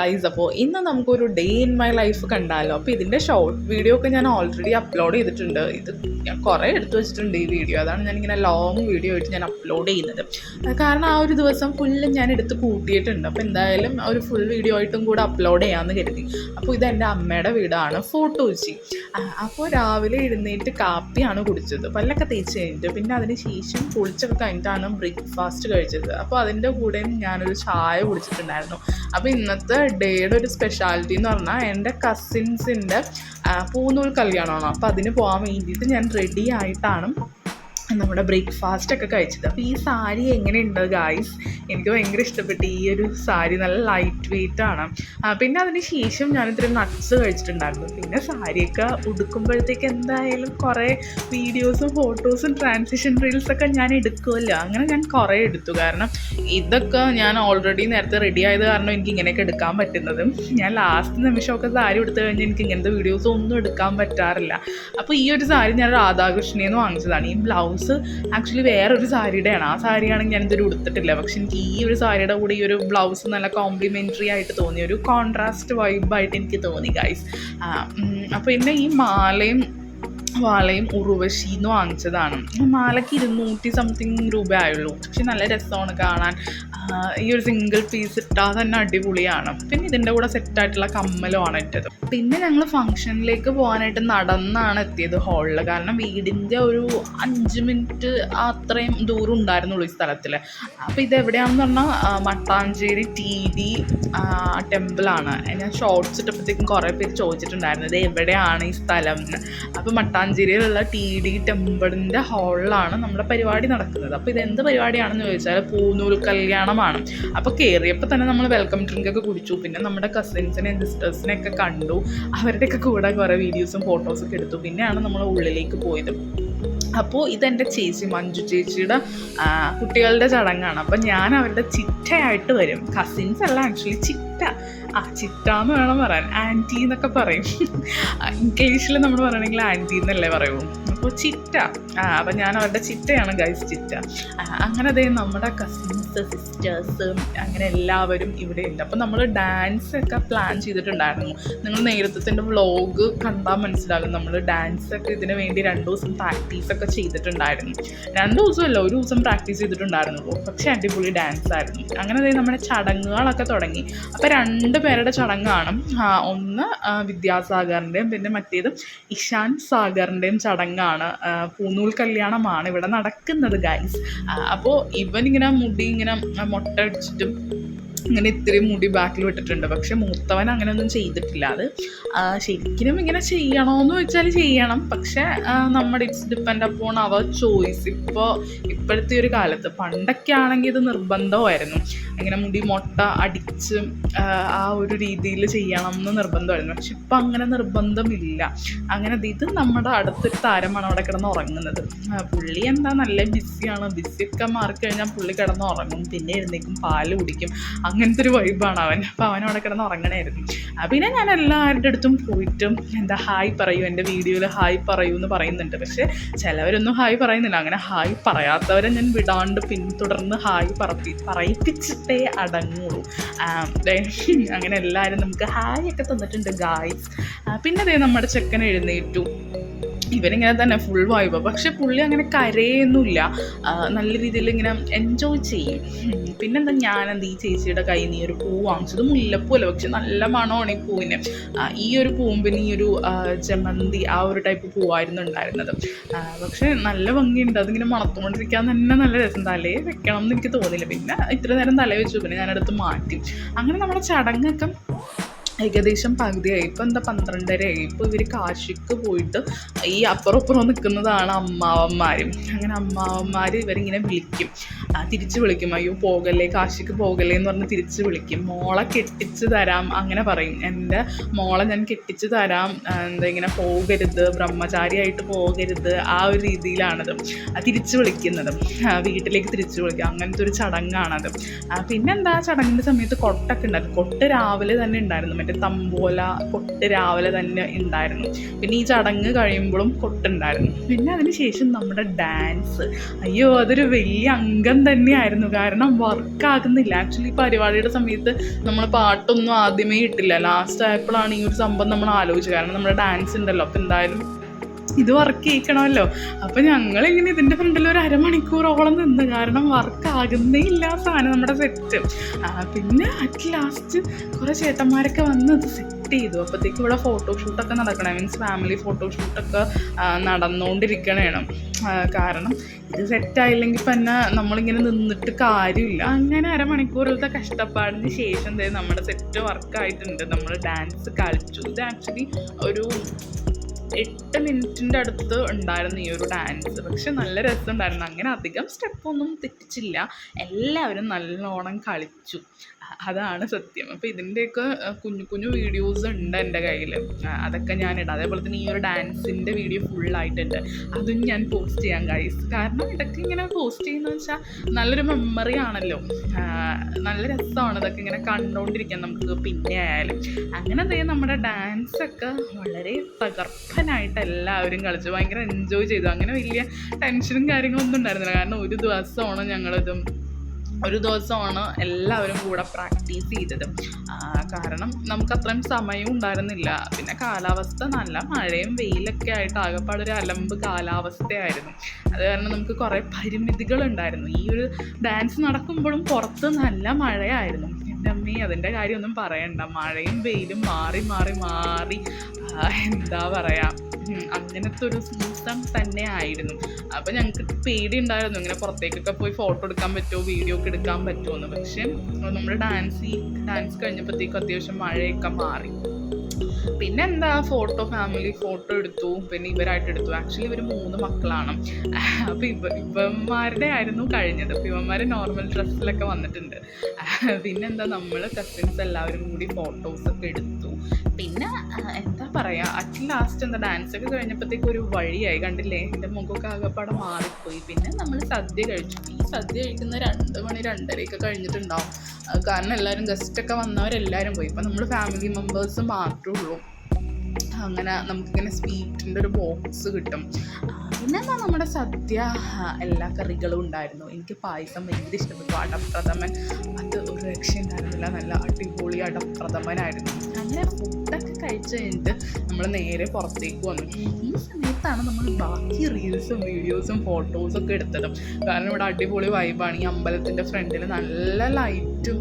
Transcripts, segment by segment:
Guys, അപ്പോൾ ഇന്ന് നമുക്കൊരു ഡേ ഇൻ മൈ ലൈഫ് കണ്ടാലോ. അപ്പോൾ ഇതിൻ്റെ ഷോർട്ട് വീഡിയോ ഒക്കെ ഞാൻ ഓൾറെഡി അപ്ലോഡ് ചെയ്തിട്ടുണ്ട്. ഇത് ഞാൻ കുറേ എടുത്തു വെച്ചിട്ടുണ്ട് ഈ വീഡിയോ. അതാണ് ഞാനിങ്ങനെ ലോങ് വീഡിയോ ആയിട്ട് ഞാൻ അപ്ലോഡ് ചെയ്യുന്നത്. കാരണം ആ ഒരു ദിവസം ഫുള്ളും ഞാൻ എടുത്ത് കൂട്ടിയിട്ടുണ്ട്. അപ്പോൾ എന്തായാലും ഒരു ഫുൾ വീഡിയോ ആയിട്ടും കൂടെ അപ്ലോഡ് ചെയ്യാമെന്ന് കരുതി. അപ്പോൾ ഇത് എൻ്റെ അമ്മയുടെ വീടാണ്, ഫോട്ടോ വെച്ച്. അപ്പോൾ രാവിലെ എഴുന്നേറ്റ് കാപ്പിയാണ് കുടിച്ചത്, പല്ലൊക്കെ തേച്ച് കഴിഞ്ഞിട്ട്. പിന്നെ അതിന് ശേഷം കുളിച്ചൊക്കെ കഴിഞ്ഞിട്ടാണ് ബ്രേക്ക്ഫാസ്റ്റ് കഴിച്ചത്. അപ്പോൾ അതിൻ്റെ കൂടെ ഞാനൊരു ചായ കുടിച്ചിട്ടുണ്ടായിരുന്നു. അപ്പോൾ ഇന്നത്തെ ഡേയുടെ ഒരു സ്പെഷ്യാലിറ്റി എന്ന് പറഞ്ഞാൽ എൻ്റെ കസിൻസിൻ്റെ പൂനൂൽ കല്യാണമാണ്. അപ്പോൾ അതിന് പോകാൻ വേണ്ടിയിട്ട് ഞാൻ റെഡി ആയിട്ടാണ് നമ്മുടെ ബ്രേക്ക്ഫാസ്റ്റൊക്കെ കഴിച്ചത്. അപ്പോൾ ഈ സാരി എങ്ങനെയുണ്ട് ഗായ്സ്? എനിക്ക് ഭയങ്കര ഇഷ്ടപ്പെട്ടു ഈ ഒരു സാരി. നല്ല ലൈറ്റ് വെയ്റ്റ് ആണ്. പിന്നെ അതിന് ശേഷം ഞാനിത്തിരി നട്ട്സ് കഴിച്ചിട്ടുണ്ടായിരുന്നു. പിന്നെ സാരിയൊക്കെ ഉടുക്കുമ്പോഴത്തേക്ക് എന്തായാലും കുറേ വീഡിയോസും ഫോട്ടോസും ട്രാൻസിഷൻ റീൽസൊക്കെ ഞാൻ എടുക്കുമല്ലോ. അങ്ങനെ ഞാൻ കുറേ എടുത്തു. കാരണം ഇതൊക്കെ ഞാൻ ഓൾറെഡി നേരത്തെ റെഡി ആയത് കാരണം എനിക്ക് ഇങ്ങനെയൊക്കെ എടുക്കാൻ പറ്റുന്നത്. ഞാൻ ലാസ്റ്റ് നിമിഷമൊക്കെ സാരി എടുത്തു കഴിഞ്ഞാൽ എനിക്ക് ഇങ്ങനത്തെ വീഡിയോസ് ഒന്നും എടുക്കാൻ പറ്റാറില്ല. അപ്പോൾ ഈ ഒരു സാരി ഞാൻ രാധാകൃഷ്ണയിൽ നിന്ന് വാങ്ങിച്ചതാണ്. ഈ ബ്ലൗസ് ആക്ച്വലി വേറൊരു സാരിയുടെയാണ്. ആ സാരിയാണെങ്കിൽ ഞാനിതൊരു ഉടുത്തിട്ടില്ല. പക്ഷെ എനിക്ക് ഈ ഒരു സാരിയുടെ കൂടെ ഈ ഒരു ബ്ലൗസ് നല്ല കോംപ്ലിമെൻ്ററി ആയിട്ട് തോന്നി, ഒരു കോൺട്രാസ്റ്റ് വൈബായിട്ട് എനിക്ക് തോന്നി ഗൈസ്. അപ്പോൾ പിന്നെ ഈ വളയും ഉറുവശിന്ന് വാങ്ങിച്ചതാണ്. മാലയ്ക്ക് 200 സംതിങ് രൂപ ആയുള്ളൂ. പക്ഷെ നല്ല രസമാണ് കാണാൻ. ഈ ഒരു സിംഗിൾ പീസ് ഇട്ടാൽ തന്നെ അടിപൊളിയാണ്. പിന്നെ ഇതിൻ്റെ കൂടെ സെറ്റായിട്ടുള്ള കമ്മലുമാണ് ഇട്ടത്. പിന്നെ ഞങ്ങൾ ഫംഗ്ഷനിലേക്ക് പോകാനായിട്ട് നടന്നാണ് എത്തിയത് ഹാളിൽ. കാരണം വീടിൻ്റെ ഒരു 5 മിനിറ്റ് അത്രയും ദൂരം ഉണ്ടായിരുന്നുള്ളൂ ഈ സ്ഥലത്തിൽ. അപ്പോൾ ഇതെവിടെയാണെന്ന് പറഞ്ഞാൽ മട്ടാഞ്ചേരി TD ടെമ്പിളാണ്. ഞാൻ ഷോർട്ട്സ് ഇട്ടപ്പോഴത്തേക്കും കുറേ പേര് ചോദിച്ചിട്ടുണ്ടായിരുന്നു ഇത് എവിടെയാണ് ഈ സ്ഥലം എന്ന്. അപ്പോൾ മട്ടാഞ്ചേരിയിലുള്ള TD ടെമ്പിളിൻ്റെ ഹാളിലാണ് നമ്മുടെ പരിപാടി നടക്കുന്നത്. അപ്പോൾ ഇതെന്ത് പരിപാടിയാണെന്ന് ചോദിച്ചാൽ പൂനൂൽ കല്യാണമാണ്. അപ്പോൾ കയറിയപ്പോൾ തന്നെ നമ്മൾ വെൽക്കം ഡ്രിങ്കൊക്കെ കുടിച്ചു. പിന്നെ നമ്മുടെ കസിൻസിനെയും സിസ്റ്റേഴ്സിനെയൊക്കെ കണ്ടു. അവരുടെയൊക്കെ കൂടെ കുറേ വീഡിയോസും ഫോട്ടോസൊക്കെ എടുത്തു. പിന്നെയാണ് നമ്മൾ ഉള്ളിലേക്ക് പോയത്. അപ്പോൾ ഇതെൻ്റെ ചേച്ചി മഞ്ജു ചേച്ചിയുടെ കുട്ടികളുടെ ചടങ്ങാണ്. അപ്പം ഞാൻ അവരുടെ ചിറ്റയായിട്ട് വരും. കസിൻസ് അല്ല, ആക്ച്വലി ചിറ്റ. ചിറ്റ എന്ന് വേണം പറയാൻ. ആൻറ്റി എന്നൊക്കെ പറയും. ഇംഗ്ലീഷിൽ നമ്മൾ പറയണമെങ്കിൽ ആൻറ്റി എന്നല്ലേ പറയുള്ളൂ. അപ്പോൾ ചിറ്റ. അപ്പം ഞാൻ അവരുടെ ചിറ്റയാണ് ഗൈസ്, ചിറ്റ. അങ്ങനെ അതേ നമ്മുടെ കസിൻസ്, സിസ്റ്റേഴ്സ്, അങ്ങനെ എല്ലാവരും ഇവിടെ ഉണ്ട്. അപ്പോൾ നമ്മൾ ഡാൻസൊക്കെ പ്ലാൻ ചെയ്തിട്ടുണ്ടായിരുന്നു. നിങ്ങൾ നേരത്തെ വ്ളോഗ് കണ്ടാൽ മനസ്സിലാകും. നമ്മൾ ഡാൻസൊക്കെ ഇതിന് വേണ്ടി 2 ദിവസം പ്രാക്ടീസൊക്കെ ചെയ്തിട്ടുണ്ടായിരുന്നു. 2 ദിവസമല്ല, 1 ദിവസം പ്രാക്ടീസ് ചെയ്തിട്ടുണ്ടായിരുന്നുള്ളൂ. പക്ഷേ അടിപൊളി ഡാൻസ് ആയിരുന്നു. അങ്ങനെ അതേ നമ്മുടെ ചടങ്ങുകളൊക്കെ തുടങ്ങി. അപ്പോൾ 2 പേരുടെ ചടങ്ങാണ്. ഒന്ന് വിദ്യാസാഗറിൻ്റെയും പിന്നെ മറ്റേത് ഇഷാൻ സാഗറിൻ്റെയും ചടങ്ങാണ്. പൂനൂൽ കല്യാണമാണ് ഇവിടെ നടക്കുന്നത് ഗൈസ്. അപ്പോൾ ഇവനിങ്ങനെ മുടി ഇങ്ങനെ മൊട്ട അടിച്ചിട്ടും ഇങ്ങനെ ഇത്തിരി മുടി ബാക്കിൽ വിട്ടിട്ടുണ്ട്. പക്ഷെ മൂത്തവൻ അങ്ങനെയൊന്നും ചെയ്തിട്ടില്ല. അത് ശരിക്കും ഇങ്ങനെ ചെയ്യണമെന്ന് വെച്ചാൽ ചെയ്യണം. പക്ഷെ നമ്മുടെ it's depend upon our choice. ഇപ്പോഴത്തെ ഒരു കാലത്ത്, പണ്ടൊക്കെ ആണെങ്കിൽ ഇത് നിർബന്ധമായിരുന്നു. ഇങ്ങനെ മുടി മൊട്ട അടിച്ച് ആ ഒരു രീതിയിൽ ചെയ്യണം എന്ന് നിർബന്ധമായിരുന്നു. പക്ഷെ ഇപ്പം അങ്ങനെ നിർബന്ധമില്ല. അങ്ങനെ ഇത് നമ്മുടെ അടുത്തൊരു താരമാണ് അവിടെ കിടന്ന് ഉറങ്ങുന്നത്. പുള്ളി എന്താ നല്ല ബിസിയാണ്. ബിസിയൊക്കെ മാറിക്കഴിഞ്ഞാൽ പുള്ളി കിടന്ന് ഉറങ്ങും. പിന്നെ എഴുന്നേക്കും, പാല് കുടിക്കും. അങ്ങനത്തെ ഒരു വൈബാണ് അവൻ. അപ്പോൾ അവനവിടെ കിടന്ന് ഉറങ്ങണമായിരുന്നു. പിന്നെ ഞാൻ എല്ലാവരുടെ അടുത്തും പോയിട്ടും എന്താ ഹായ് പറയൂ, എൻ്റെ വീഡിയോയിൽ ഹായ് പറയൂ എന്ന് പറയുന്നുണ്ട്. പക്ഷേ ചിലവരൊന്നും ഹായ് പറയുന്നില്ല. അങ്ങനെ ഹായ് പറയാത്തവരെ ഞാൻ വിടാണ്ട് പിന്തുടർന്ന് ഹായ് പറയിപ്പിച്ചിട്ടേ അടങ്ങുള്ളൂ. അങ്ങനെ എല്ലാവരും നമുക്ക് ഹായ് ഒക്കെ തന്നിട്ടുണ്ട് ഗായ്സ്. പിന്നെ അതേ നമ്മുടെ ചെക്കൻ എഴുന്നേറ്റു. ഇവനിങ്ങനെ തന്നെ ഫുൾ വൈബ്. പക്ഷെ പുള്ളി അങ്ങനെ കരയൊന്നുമില്ല. നല്ല രീതിയിൽ ഇങ്ങനെ എൻജോയ് ചെയ്യും. പിന്നെന്താ, ഞാനെന്താ ഈ ചേച്ചിയുടെ കയ്യിൽ നിന്ന് ഈ ഒരു പൂ വാങ്ങിച്ചത്. മുല്ലപ്പൂല്ല, പക്ഷെ നല്ല മണമാണ് ഈ പൂവിന്. ഈ ഒരു പൂവും പിന്നെ ഈ ഒരു ജമന്തി ആ ഒരു ടൈപ്പ് പൂവായിരുന്നു ഉണ്ടായിരുന്നത്. പക്ഷെ നല്ല ഭംഗിയുണ്ട്. അതിങ്ങനെ മണത്തുകൊണ്ടിരിക്കാൻ തന്നെ നല്ല രസം. തലേ വെക്കണം എന്ന് എനിക്ക് തോന്നില്ല. പിന്നെ ഇത്ര നേരം തലേ വെച്ചു, പിന്നെ ഞാനടുത്ത് മാറ്റി. അങ്ങനെ നമ്മുടെ ചടങ്ങൊക്കെ ഏകദേശം പകുതിയായി. ഇപ്പോൾ എന്താ 12:30 ഇപ്പോൾ ഇവർ കാശിക്ക് പോയിട്ട് ഈ അപ്പുറം നിൽക്കുന്നതാണ് അമ്മാവന്മാരും. അങ്ങനെ അമ്മാവന്മാർ ഇവരിങ്ങനെ വിളിക്കും, തിരിച്ച് വിളിക്കും. അയ്യോ പോകല്ലേ, കാശിക്ക് പോകല്ലേ എന്ന് പറഞ്ഞ് തിരിച്ച് വിളിക്കും. മോളെ കെട്ടിച്ച് തരാം അങ്ങനെ പറയും. എൻ്റെ മോളെ ഞാൻ കെട്ടിച്ച് തരാം, എന്താ ഇങ്ങനെ പോകരുത്, ബ്രഹ്മചാരിയായിട്ട് പോകരുത്, ആ ഒരു രീതിയിലാണത് തിരിച്ച് വിളിക്കുന്നത്. വീട്ടിലേക്ക് തിരിച്ച് വിളിക്കുക. അങ്ങനത്തെ ഒരു ചടങ്ങാണത്. പിന്നെന്താ, ചടങ്ങിൻ്റെ സമയത്ത് കൊട്ടൊക്കെ ഉണ്ടായിരുന്നു. കൊട്ട് രാവിലെ തന്നെ ഉണ്ടായിരുന്നു. മറ്റേ തമ്പോല കൊട്ട് രാവിലെ തന്നെ ഉണ്ടായിരുന്നു. പിന്നെ ഈ ചടങ്ങ് കഴിയുമ്പോഴും കൊട്ടുണ്ടായിരുന്നു. പിന്നെ അതിന് ശേഷം നമ്മുടെ ഡാൻസ്, അയ്യോ അതൊരു വലിയ അംഗം തന്നെയായിരുന്നു. കാരണം വർക്കാകുന്നില്ല. ആക്ച്വലി പരിപാടിയുടെ സമയത്ത് നമ്മൾ പാട്ടൊന്നും ആദ്യമേ ഇട്ടില്ല, ലാസ്റ്റ് ആയപ്പോഴാണ് ഈ ഒരു സംഭവം നമ്മൾ ആലോചിച്ചത്. കാരണം നമ്മുടെ ഡാൻസ് ഉണ്ടല്ലോ, അപ്പോൾ എന്തായാലും ഇത് വർക്ക് ചെയ്യിക്കണമല്ലോ. അപ്പം ഞങ്ങളിങ്ങനെ ഇതിൻ്റെ ഫ്രണ്ടിൽ ഒരു അരമണിക്കൂറോളം നിന്ന്, കാരണം വർക്കാകുന്നേ ഇല്ല സാധനം നമ്മുടെ സെറ്റ്. പിന്നെ അറ്റ് ലാസ്റ്റ് കുറേ ചേട്ടന്മാരൊക്കെ വന്ന് അത് സെറ്റ് ചെയ്തു. അപ്പോഴത്തേക്ക് ഇവിടെ ഫോട്ടോഷൂട്ടൊക്കെ നടക്കണം, മീൻസ് ഫാമിലി ഫോട്ടോഷൂട്ടൊക്കെ നടന്നുകൊണ്ടിരിക്കണേണം. കാരണം ഇത് സെറ്റായില്ലെങ്കിൽ പിന്നെ നമ്മളിങ്ങനെ നിന്നിട്ട് കാര്യമില്ല. അങ്ങനെ അരമണിക്കൂറിലത്തെ കഷ്ടപ്പാടിന് ശേഷം നമ്മുടെ സെറ്റ് വർക്കായിട്ടുണ്ട്. നമ്മൾ ഡാൻസ് കളിച്ചു. ഇത് ആക്ച്വലി ഒരു 8 മിനിറ്റിൻ്റെ അടുത്ത് ഉണ്ടായിരുന്നു ഈ ഒരു ഡാൻസ്. പക്ഷെ നല്ല രസമുണ്ടായിരുന്നു. അങ്ങനെ അധികം സ്റ്റെപ്പൊന്നും തെറ്റിച്ചില്ല, എല്ലാവരും നല്ലോണം കളിച്ചു. അതാണ് സത്യം. അപ്പോൾ ഇതിൻ്റെയൊക്കെ കുഞ്ഞു കുഞ്ഞു വീഡിയോസ് ഉണ്ട് എൻ്റെ കയ്യിൽ, അതൊക്കെ ഞാനിടാം. അതേപോലെ തന്നെ ഈ ഒരു ഡാൻസിൻ്റെ വീഡിയോ ഫുള്ളായിട്ടുണ്ട്, അതും ഞാൻ പോസ്റ്റ് ചെയ്യാൻ ഗൈസ്. കാരണം ഇതൊക്കെ ഇങ്ങനെ പോസ്റ്റ് ചെയ്യുന്നത് വെച്ചാൽ നല്ലൊരു മെമ്മറി ആണല്ലോ, നല്ല രസമാണ് ഇതൊക്കെ ഇങ്ങനെ കണ്ടുകൊണ്ടിരിക്കാൻ നമുക്ക് പിന്നെ ആയാലും. അങ്ങനെ നമ്മുടെ ഡാൻസൊക്കെ വളരെ തകർപ്പനായിട്ട് എല്ലാവരും കളിച്ചു, ഭയങ്കര എൻജോയ് ചെയ്തു. അങ്ങനെ വലിയ ടെൻഷനും കാര്യങ്ങളൊന്നും ഉണ്ടായിരുന്നില്ല. കാരണം ഒരു ദിവസമാണ് എല്ലാവരും കൂടെ പ്രാക്ടീസ് ചെയ്തത്. കാരണം നമുക്ക് അത്രയും സമയവും ഉണ്ടായിരുന്നില്ല. പിന്നെ കാലാവസ്ഥ നല്ല മഴയും വെയിലൊക്കെ ആയിട്ട് ആകെപ്പാടൊരു അലമ്പ് കാലാവസ്ഥയായിരുന്നു. അത് കാരണം നമുക്ക് കുറേ പരിമിതികളുണ്ടായിരുന്നു. ഈ ഒരു ഡാൻസ് നടക്കുമ്പോഴും പുറത്ത് നല്ല മഴയായിരുന്നു. എൻ്റെ അമ്മേ, അതിൻ്റെ കാര്യമൊന്നും പറയണ്ട. മഴയും വെയിലും മാറി മാറി മാറി എന്താ പറയുക, അങ്ങനത്തെ ഒരു സീസൺ തന്നെ ആയിരുന്നു. അപ്പോൾ ഞങ്ങൾക്ക് പേടി ഉണ്ടായിരുന്നു, ഇങ്ങനെ പുറത്തേക്കൊക്കെ പോയി ഫോട്ടോ എടുക്കാൻ പറ്റുമോ, വീഡിയോ ഒക്കെ എടുക്കാൻ പറ്റുമോ എന്ന്. പക്ഷേ നമ്മൾ ഡാൻസ് കഴിഞ്ഞപ്പോഴത്തേക്കും അത്യാവശ്യം മഴയൊക്കെ മാറി. പിന്നെ എന്താ, ഫാമിലി ഫോട്ടോ എടുത്തു. പിന്നെ ഇവരായിട്ട് എടുത്തു. ആക്ച്വലി ഇവർ 3 മക്കളാണ്. അപ്പോൾ ഇവന്മാരുടെ ആയിരുന്നു കഴിഞ്ഞത്. അപ്പോൾ ഇവന്മാർ നോർമൽ ഡ്രസ്സിലൊക്കെ വന്നിട്ടുണ്ട്. പിന്നെന്താ, നമ്മൾ കസിൻസ് എല്ലാവരും കൂടി ഫോട്ടോസൊക്കെ എടുത്തു. പിന്നെ എന്താ പറയുക, അറ്റ് ലാസ്റ്റ് ഡാൻസൊക്കെ കഴിഞ്ഞപ്പോഴത്തേക്ക് ഒരു വഴിയായി. കണ്ടില്ലേ, എൻ്റെ മുഖമൊക്കെ ആകെപ്പാടെ മാറിപ്പോയി. പിന്നെ നമ്മൾ സദ്യ കഴിച്ചു. ഈ സദ്യ കഴിക്കുന്ന 2 മണി 2:30 കഴിഞ്ഞിട്ടുണ്ടാവും. കാരണം എല്ലാവരും ഗസ്റ്റൊക്കെ വന്നവരെല്ലാവരും പോയി. ഇപ്പം നമ്മൾ ഫാമിലി മെമ്പേഴ്സ് മാത്രമേ ഉള്ളൂ. അങ്ങനെ നമുക്കിങ്ങനെ സ്വീറ്റിൻ്റെ ഒരു ബോക്സ് കിട്ടും. പിന്നെന്താ, നമ്മുടെ സദ്യ എല്ലാ കറികളും ഉണ്ടായിരുന്നു. എനിക്ക് പായസം ഭയങ്കര ഇഷ്ടപ്പെട്ടു. അടപ്രഥമൻ, അത് ഒരു രക്ഷയുണ്ടായിരുന്നില്ല, നല്ല അടിപൊളി അടപ്രഥമനായിരുന്നു. അങ്ങനെ ഫുഡൊക്കെ കഴിച്ച് കഴിഞ്ഞിട്ട് നമ്മൾ നേരെ പുറത്തേക്ക് വന്നു. ഈ സമയത്താണ് നമ്മൾ ബാക്കി റീൽസും വീഡിയോസും ഫോട്ടോസൊക്കെ എടുത്തത്. കാരണം ഇവിടെ അടിപൊളി വൈബാണ്. ഈ അമ്പലത്തിൻ്റെ ഫ്രണ്ടിൽ നല്ല ലൈറ്റും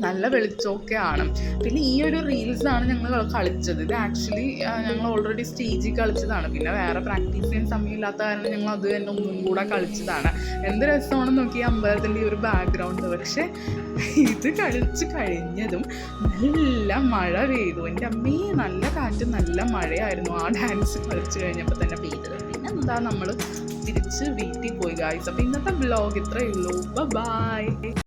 നല്ല വെളിച്ചമൊക്കെയാണ്. പിന്നെ ഈ ഒരു റീൽസാണ് ഞങ്ങൾ കളിച്ചത്. ഇത് ആക്ച്വലി ഞങ്ങൾ ഓൾറെഡി സ്റ്റേജിൽ കളിച്ചതാണ്. പിന്നെ വേറെ പ്രാക്ടീസ് ചെയ്യാൻ സമയമില്ലാത്ത കാരണം ഞങ്ങൾ അത് തന്നെ ഒന്നും കൂടെ കളിച്ചതാണ്. എന്ത് രസമാണെന്ന് നോക്കി അമ്പലത്തിൻ്റെ ഈ ഒരു ബാക്ക്ഗ്രൗണ്ട്. പക്ഷേ ഇത് കളിച്ച് കഴിഞ്ഞതും നല്ല മഴ പെയ്തു. എൻ്റെ അമ്മേ, നല്ല കാറ്റും നല്ല മഴയായിരുന്നു ആ ഡാൻസ് കളിച്ച് കഴിഞ്ഞപ്പോൾ തന്നെ പെയ്തത്. പിന്നെ എന്താ, നമ്മൾ തിരിച്ച് വീട്ടിൽ പോയി ഗായ്സ്. അപ്പോൾ ഇന്നത്തെ വ്ലോഗ് ഇത്രയേ ഉള്ളൂ. ബൈ.